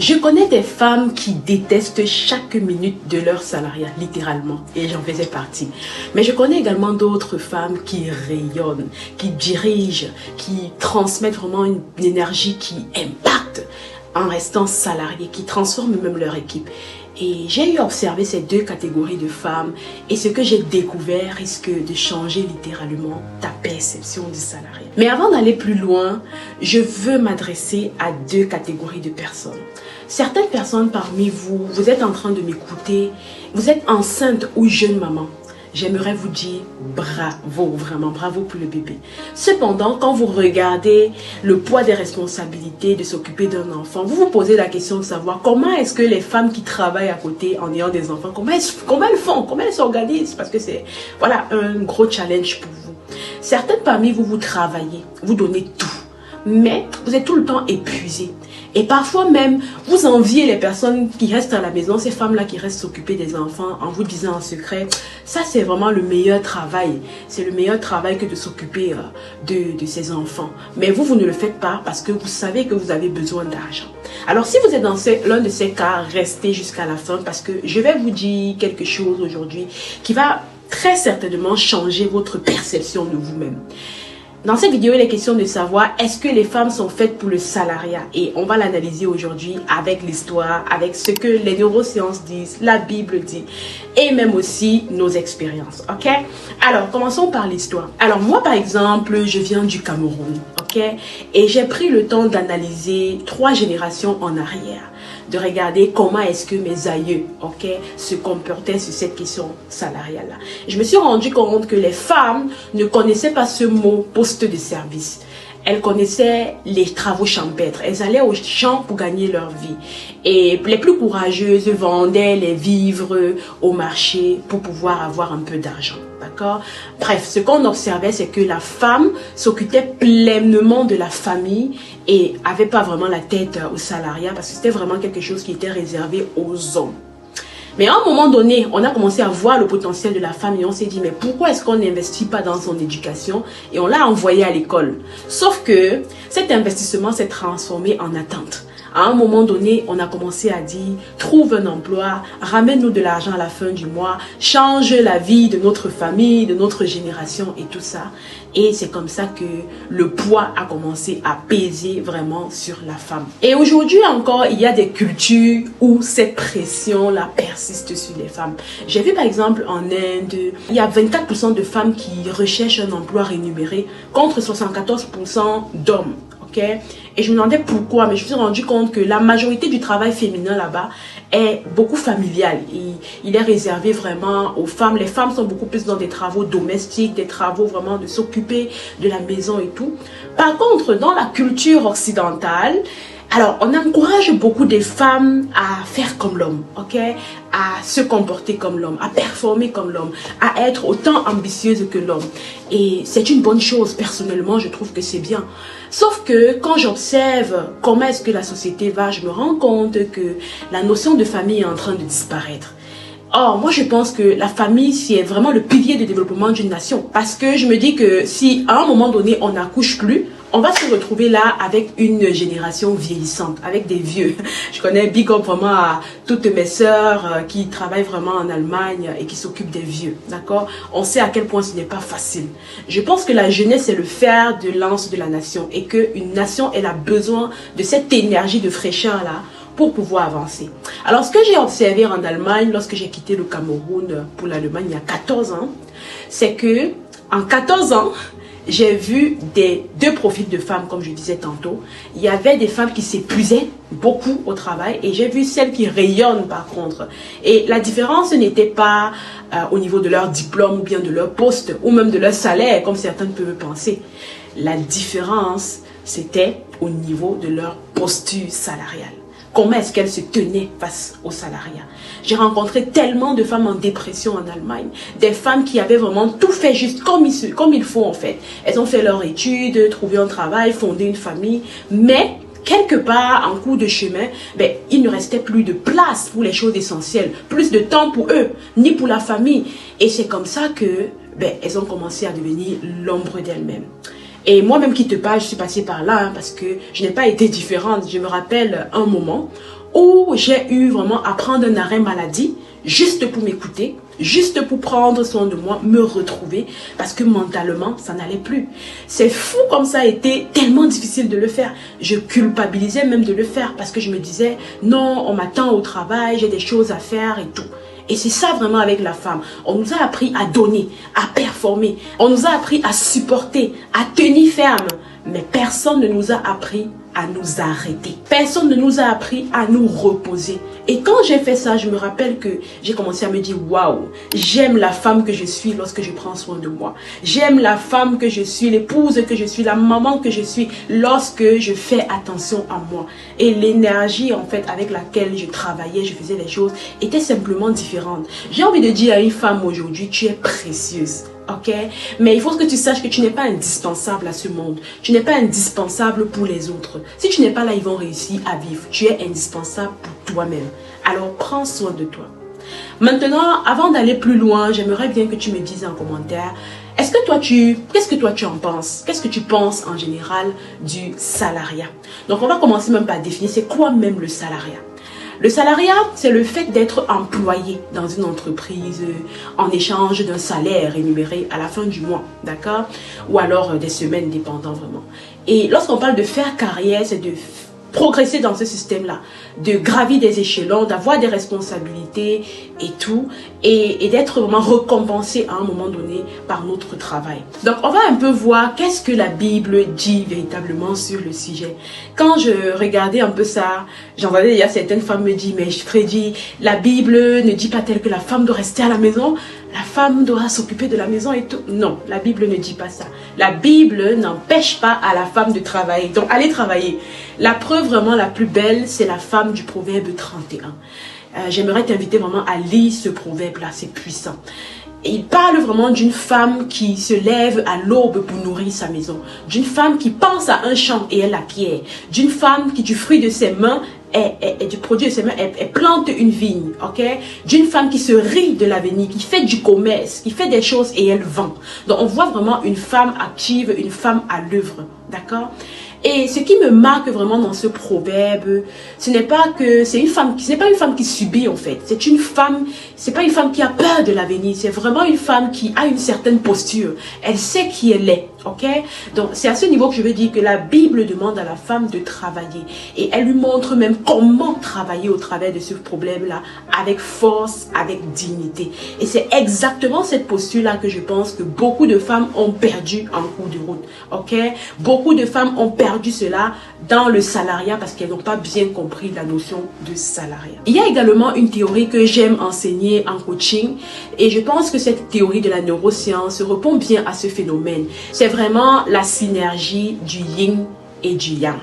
Je connais des femmes qui détestent chaque minute de leur salariat, littéralement, et j'en faisais partie. Mais je connais également d'autres femmes qui rayonnent, qui dirigent, qui transmettent vraiment une énergie qui impacte en restant salariées, qui transforment même leur équipe. Et j'ai eu à observer ces deux catégories de femmes et ce que j'ai découvert risque de changer littéralement ta perception du salariat. Mais avant d'aller plus loin, je veux m'adresser à deux catégories de personnes. Certaines personnes parmi vous, vous êtes en train de m'écouter, vous êtes enceinte ou jeune maman. J'aimerais vous dire bravo, vraiment bravo pour le bébé. Cependant, quand vous regardez le poids des responsabilités de s'occuper d'un enfant, vous vous posez la question de savoir comment est-ce que les femmes qui travaillent à côté en ayant des enfants, comment elles font, comment elles s'organisent, parce que c'est voilà un gros challenge pour vous. Certaines parmi vous, vous travaillez, vous donnez tout, mais vous êtes tout le temps épuisé. Et parfois même, vous enviez les personnes qui restent à la maison, ces femmes-là qui restent s'occuper des enfants en vous disant en secret, ça c'est vraiment le meilleur travail. C'est le meilleur travail que de s'occuper de ces enfants. Mais vous ne le faites pas parce que vous savez que vous avez besoin d'argent. Alors si vous êtes dans l'un de ces cas, restez jusqu'à la fin parce que je vais vous dire quelque chose aujourd'hui qui va très certainement changer votre perception de vous-même. Dans cette vidéo, il est question de savoir est-ce que les femmes sont faites pour le salariat, et on va l'analyser aujourd'hui avec l'histoire, avec ce que les neurosciences disent, la Bible dit et même aussi nos expériences, ok? Alors, commençons par l'histoire. Alors moi, par exemple, je viens du Cameroun, ok? Et j'ai pris le temps d'analyser 3 générations en arrière, de regarder comment est-ce que mes aïeux, ok, se comportaient sur cette question salariale-là. Je me suis rendu compte que les femmes ne connaissaient pas ce mot poste de service. Elles connaissaient les travaux champêtres. Elles allaient au champ pour gagner leur vie. Et les plus courageuses vendaient les vivres au marché pour pouvoir avoir un peu d'argent. D'accord? Bref, ce qu'on observait, c'est que la femme s'occupait pleinement de la famille et avait pas vraiment la tête au salariat parce que c'était vraiment quelque chose qui était réservé aux hommes. Mais à un moment donné, on a commencé à voir le potentiel de la femme et on s'est dit, mais pourquoi est-ce qu'on n'investit pas dans son éducation? Et on l'a envoyée à l'école. Sauf que cet investissement s'est transformé en attente. À un moment donné, on a commencé à dire, trouve un emploi, ramène-nous de l'argent à la fin du mois, change la vie de notre famille, de notre génération et tout ça. Et c'est comme ça que le poids a commencé à peser vraiment sur la femme. Et aujourd'hui encore, il y a des cultures où cette pression-là persiste sur les femmes. J'ai vu par exemple en Inde, il y a 24% de femmes qui recherchent un emploi rémunéré contre 74% d'hommes. Okay? Et je me demandais pourquoi, mais je me suis rendu compte que la majorité du travail féminin là-bas est beaucoup familial. Il est réservé vraiment aux femmes. Les femmes sont beaucoup plus dans des travaux domestiques, des travaux vraiment de s'occuper de la maison et tout. Par contre, dans la culture occidentale, alors, on encourage beaucoup des femmes à faire comme l'homme, ok? À se comporter comme l'homme, à performer comme l'homme, à être autant ambitieuse que l'homme. Et c'est une bonne chose, personnellement, je trouve que c'est bien. Sauf que quand j'observe comment est-ce que la société va, je me rends compte que la notion de famille est en train de disparaître. Or, moi je pense que la famille, c'est vraiment le pilier de développement d'une nation. Parce que je me dis que si à un moment donné, on n'accouche plus, on va se retrouver là avec une génération vieillissante, avec des vieux. Je connais big up vraiment à toutes mes sœurs qui travaillent vraiment en Allemagne et qui s'occupent des vieux, d'accord? On sait à quel point ce n'est pas facile. Je pense que la jeunesse est le fer de lance de la nation et qu'une nation, elle a besoin de cette énergie de fraîcheur-là pour pouvoir avancer. Alors, ce que j'ai observé en Allemagne, lorsque j'ai quitté le Cameroun pour l'Allemagne il y a 14 ans, c'est que en 14 ans, j'ai vu deux profils de femmes, comme je disais tantôt. Il y avait des femmes qui s'épuisaient beaucoup au travail et j'ai vu celles qui rayonnent par contre. Et la différence n'était pas au niveau de leur diplôme ou bien de leur poste ou même de leur salaire, comme certains peuvent penser. La différence, c'était au niveau de leur posture salariale. Comment est-ce qu'elles se tenaient face au salariat? J'ai rencontré tellement de femmes en dépression en Allemagne. Des femmes qui avaient vraiment tout fait juste comme il faut en fait. Elles ont fait leurs études, trouvé un travail, fondé une famille. Mais quelque part, en cours de chemin, il ne restait plus de place pour les choses essentielles. Plus de temps pour eux, ni pour la famille. Et c'est comme ça que elles ont commencé à devenir l'ombre d'elles-mêmes. Et moi-même qui te parle, je suis passée par là parce que je n'ai pas été différente. Je me rappelle un moment où j'ai eu vraiment à prendre un arrêt maladie, juste pour m'écouter, juste pour prendre soin de moi, me retrouver, parce que mentalement, ça n'allait plus. C'est fou comme ça a été tellement difficile de le faire. Je culpabilisais même de le faire, parce que je me disais, non, on m'attend au travail, j'ai des choses à faire et tout. Et c'est ça vraiment avec la femme. On nous a appris à donner, à performer. On nous a appris à supporter, à tenir ferme. Mais personne ne nous a appris à nous arrêter. Personne ne nous a appris à nous reposer. Et quand j'ai fait ça, je me rappelle que j'ai commencé à me dire, waouh, j'aime la femme que je suis lorsque je prends soin de moi. J'aime la femme que je suis, l'épouse que je suis, la maman que je suis lorsque je fais attention à moi. Et l'énergie en fait avec laquelle je travaillais, je faisais les choses était simplement différente. J'ai envie de dire à une femme aujourd'hui, tu es précieuse. Ok, mais il faut que tu saches que tu n'es pas indispensable à ce monde. Tu n'es pas indispensable pour les autres. Si tu n'es pas là, ils vont réussir à vivre. Tu es indispensable pour toi-même. Alors, prends soin de toi. Maintenant, avant d'aller plus loin, j'aimerais bien que tu me dises en commentaire, qu'est-ce que toi tu en penses? Qu'est-ce que tu penses en général du salariat? Donc, on va commencer même par définir c'est quoi même le salariat. Le salariat, c'est le fait d'être employé dans une entreprise en échange d'un salaire rémunéré à la fin du mois, d'accord? Ou alors des semaines dépendant vraiment. Et lorsqu'on parle de faire carrière, c'est de progresser dans ce système-là, de gravir des échelons, d'avoir des responsabilités et tout, et d'être vraiment récompensé à un moment donné par notre travail. Donc, on va un peu voir qu'est-ce que la Bible dit véritablement sur le sujet. Quand je regardais un peu ça, j'entendais, il y a certaines femmes me disent, mais Freddy, la Bible ne dit pas tel que la femme doit rester à la maison, la femme doit s'occuper de la maison et tout. Non, la Bible ne dit pas ça. La Bible n'empêche pas à la femme de travailler. Donc, allez travailler. La preuve vraiment la plus belle, c'est la femme du Proverbe 31. J'aimerais t'inviter vraiment à lire ce proverbe-là, c'est puissant. Et il parle vraiment d'une femme qui se lève à l'aube pour nourrir sa maison. D'une femme qui pense à un champ et elle l'acquiert. D'une femme qui, du fruit de ses mains, et du produit de ses mains, elle plante une vigne, ok? D'une femme qui se rit de l'avenir, qui fait du commerce, qui fait des choses et elle vend. Donc on voit vraiment une femme active, une femme à l'œuvre, d'accord? Et ce qui me marque vraiment dans ce proverbe, ce n'est pas une femme qui subit en fait. C'est pas une femme qui a peur de l'avenir. C'est vraiment une femme qui a une certaine posture. Elle sait qui elle est, ok? Donc c'est à ce niveau que je veux dire que la Bible demande à la femme de travailler. Et elle lui montre même comment travailler au travers de ce problème-là, avec force, avec dignité. Et c'est exactement cette posture-là que je pense que beaucoup de femmes ont perdu en cours de route, ok? Beaucoup de femmes ont perdu cela dans le salariat parce qu'elles n'ont pas bien compris la notion de salariat. Il y a également une théorie que j'aime enseigner en coaching et je pense que cette théorie de la neuroscience répond bien à ce phénomène. C'est vraiment la synergie du yin et du yang.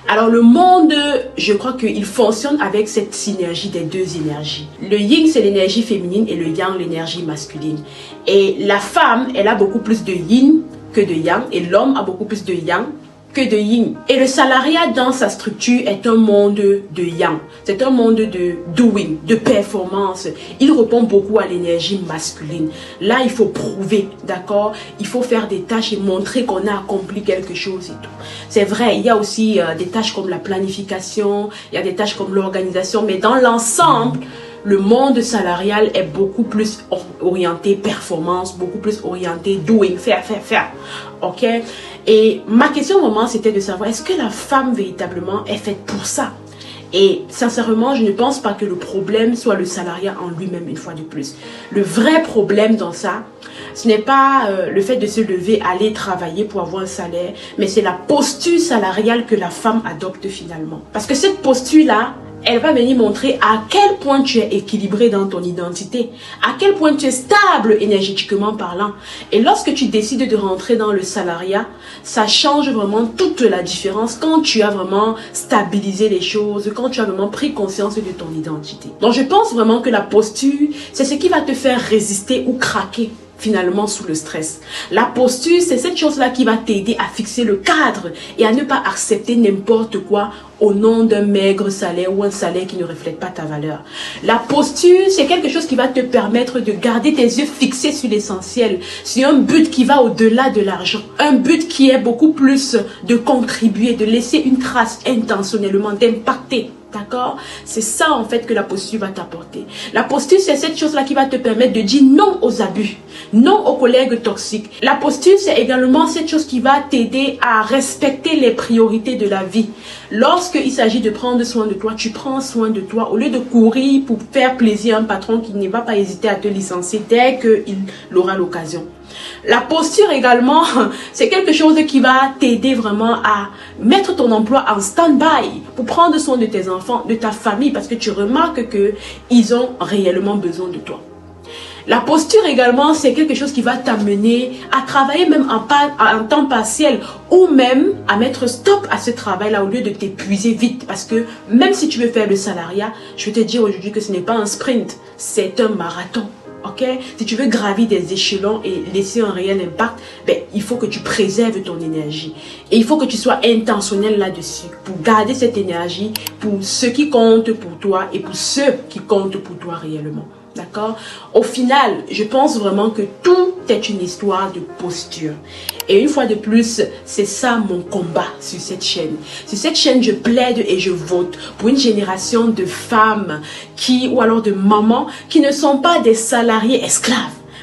Alors le monde, je crois qu'il fonctionne avec cette synergie des deux énergies. Le yin, c'est l'énergie féminine et le yang, l'énergie masculine. Et la femme, elle a beaucoup plus de yin que de yang et l'homme a beaucoup plus de yang que de yin. Et le salariat dans sa structure est un monde de yang. C'est un monde de doing, de performance. Il répond beaucoup à l'énergie masculine. Là, il faut prouver, d'accord? Il faut faire des tâches et montrer qu'on a accompli quelque chose et tout. C'est vrai, il y a aussi des tâches comme la planification, il y a des tâches comme l'organisation, mais dans l'ensemble, le monde salarial est beaucoup plus orienté performance, beaucoup plus orienté doing, faire. Ok? Et ma question vraiment, c'était de savoir, est-ce que la femme véritablement est faite pour ça? Et sincèrement, je ne pense pas que le problème soit le salariat en lui-même, une fois de plus. Le vrai problème dans ça, ce n'est pas le fait de se lever, aller travailler pour avoir un salaire, mais c'est la posture salariale que la femme adopte finalement. Parce que cette posture-là, elle va venir montrer à quel point tu es équilibré dans ton identité, à quel point tu es stable énergétiquement parlant. Et lorsque tu décides de rentrer dans le salariat, ça change vraiment toute la différence quand tu as vraiment stabilisé les choses, quand tu as vraiment pris conscience de ton identité. Donc je pense vraiment que la posture, c'est ce qui va te faire résister ou craquer finalement sous le stress. La posture, c'est cette chose-là qui va t'aider à fixer le cadre et à ne pas accepter n'importe quoi au nom d'un maigre salaire ou un salaire qui ne reflète pas ta valeur. La posture, c'est quelque chose qui va te permettre de garder tes yeux fixés sur l'essentiel, sur un but qui va au-delà de l'argent, un but qui est beaucoup plus de contribuer, de laisser une trace intentionnellement, d'impacter D'accord? C'est ça en fait que la posture va t'apporter. La posture, c'est cette chose-là qui va te permettre de dire non aux abus, non aux collègues toxiques. La posture, c'est également cette chose qui va t'aider à respecter les priorités de la vie. Lorsqu'il s'agit de prendre soin de toi, tu prends soin de toi au lieu de courir pour faire plaisir à un patron qui ne va pas hésiter à te licencier dès qu'il aura l'occasion. La posture également, c'est quelque chose qui va t'aider vraiment à mettre ton emploi en stand-by pour prendre soin de tes enfants, de ta famille, parce que tu remarques qu'ils ont réellement besoin de toi. La posture également, c'est quelque chose qui va t'amener à travailler même en temps partiel ou même à mettre stop à ce travail-là au lieu de t'épuiser vite. Parce que même si tu veux faire le salariat, je vais te dire aujourd'hui que ce n'est pas un sprint, c'est un marathon. Okay? Si tu veux gravir des échelons et laisser un réel impact, il faut que tu préserves ton énergie. Et il faut que tu sois intentionnel là-dessus pour garder cette énergie pour ceux qui comptent pour toi et pour ceux qui comptent pour toi réellement. D'accord? Au final, je pense vraiment que tout est une histoire de posture. Et une fois de plus, c'est ça mon combat sur cette chaîne. Sur cette chaîne, je plaide et je vote pour une génération de femmes ou alors de mamans qui ne sont pas des salariés esclaves,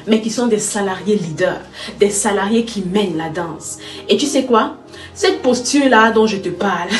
mais qui sont des salariés leaders, des salariés qui mènent la danse. Et tu sais quoi? Cette posture-là dont je te parle,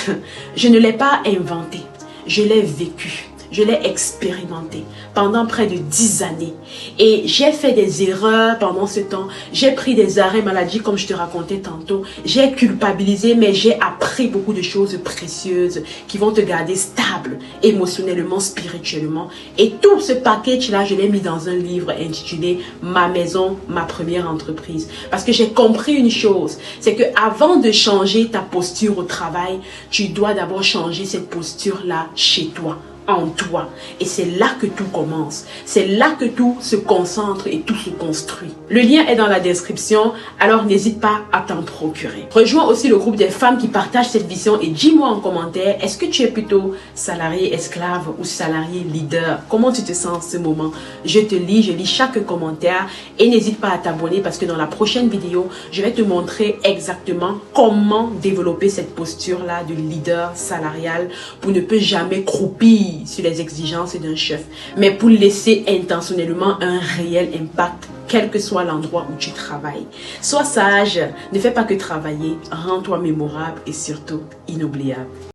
je ne l'ai pas inventée, je l'ai vécue. Je l'ai expérimenté pendant près de 10 années. Et j'ai fait des erreurs pendant ce temps. J'ai pris des arrêts maladie comme je te racontais tantôt. J'ai culpabilisé, mais j'ai appris beaucoup de choses précieuses qui vont te garder stable, émotionnellement, spirituellement. Et tout ce package-là, je l'ai mis dans un livre intitulé « Ma maison, ma première entreprise ». Parce que j'ai compris une chose, c'est que avant de changer ta posture au travail, tu dois d'abord changer cette posture-là chez toi, en toi. Et c'est là que tout commence. C'est là que tout se concentre et tout se construit. Le lien est dans la description, alors n'hésite pas à t'en procurer. Rejoins aussi le groupe des femmes qui partagent cette vision et dis-moi en commentaire, est-ce que tu es plutôt salarié esclave ou salarié leader? Comment tu te sens en ce moment? Je lis chaque commentaire et n'hésite pas à t'abonner parce que dans la prochaine vidéo, je vais te montrer exactement comment développer cette posture-là de leader salarial pour ne plus jamais croupir sur les exigences d'un chef, mais pour laisser intentionnellement un réel impact, quel que soit l'endroit où tu travailles. Sois sage, ne fais pas que travailler, rends-toi mémorable et surtout inoubliable.